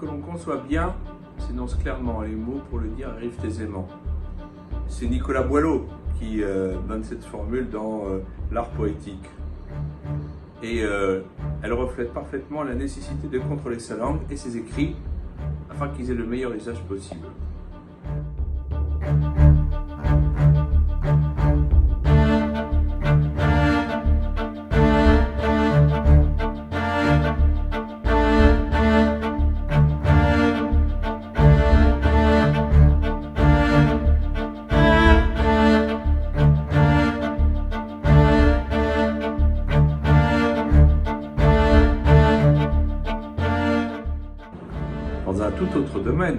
que l'on conçoit bien s'énonce clairement, les mots pour le dire arrivent aisément. C'est Nicolas Boileau qui donne cette formule dans l'art poétique. Et elle reflète parfaitement la nécessité de contrôler sa langue et ses écrits afin qu'ils aient le meilleur usage possible. Dans un tout autre domaine,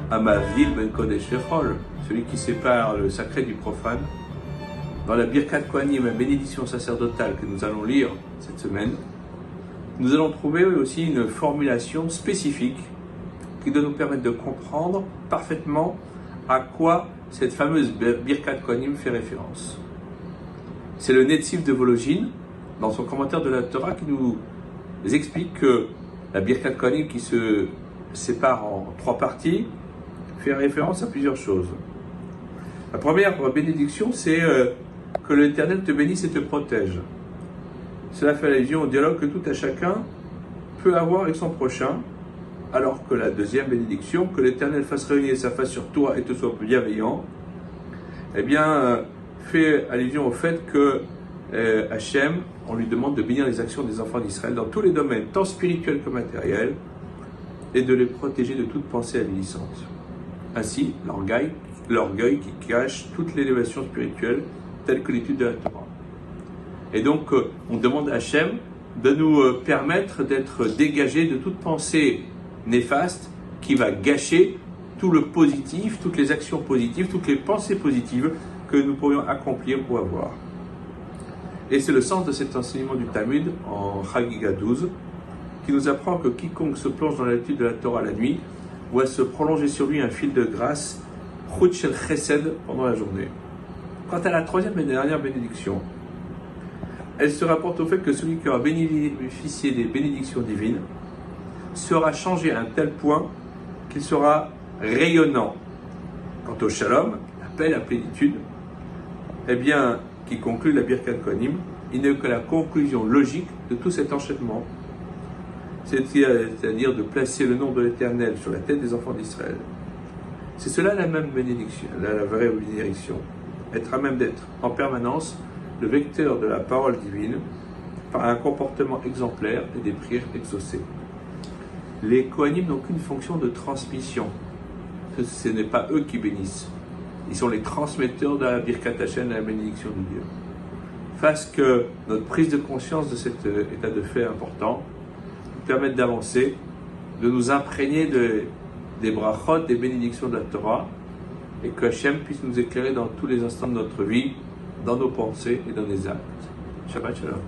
Amavdil ben Kodesh Echol, celui qui sépare le sacré du profane, dans la Birkat Kohanim, la bénédiction sacerdotale que nous allons lire cette semaine, nous allons trouver aussi une formulation spécifique qui doit nous permettre de comprendre parfaitement à quoi cette fameuse Birkat Kohanim fait référence. C'est le Netziv de Volojine, dans son commentaire de la Torah, qui nous explique que la Birkat Kohanim, qui se sépare en 3 parties, fait référence à plusieurs choses. La première bénédiction, c'est que l'Éternel te bénisse et te protège. Cela fait allusion au dialogue que tout à chacun peut avoir avec son prochain, alors que la deuxième bénédiction, que l'Éternel fasse réunir sa face sur toi et te soit bienveillant, eh bien, fait allusion au fait que Hachem, on lui demande de bénir les actions des enfants d'Israël dans tous les domaines, tant spirituels que matériels, et de les protéger de toute pensée avilissante. Ainsi, l'orgueil qui cache toute l'élévation spirituelle, telle que l'étude de la Torah. Et donc, on demande à Hachem de nous permettre d'être dégagés de toute pensée néfaste qui va gâcher tout le positif, toutes les actions positives, toutes les pensées positives que nous pourrions accomplir ou avoir. Et c'est le sens de cet enseignement du Talmud en Chagiga 12, qui nous apprend que quiconque se plonge dans l'étude de la Torah la nuit voit se prolonger sur lui un fil de grâce, Chut Shel Chesed, pendant la journée. Quant à la troisième et dernière bénédiction, elle se rapporte au fait que celui qui aura bénéficié des bénédictions divines sera changé à un tel point qu'il sera rayonnant. Quant au Shalom, la paix, la plénitude, eh bien, qui conclut la Birkat Kohanim, il n'est que la conclusion logique de tout cet enchaînement, c'est-à-dire de placer le nom de l'Éternel sur la tête des enfants d'Israël. C'est cela la même bénédiction, la vraie bénédiction, être à même d'être en permanence le vecteur de la parole divine par un comportement exemplaire et des prières exaucées. Les Kohanim n'ont qu'une fonction de transmission, ce n'est pas eux qui bénissent. Ils sont les transmetteurs de la Birkat Hashem, de la bénédiction de Dieu. Fasse que notre prise de conscience de cet état de fait important nous permette d'avancer, de nous imprégner des brachot, des bénédictions de la Torah, et que Hashem puisse nous éclairer dans tous les instants de notre vie, dans nos pensées et dans nos actes. Shabbat Shalom.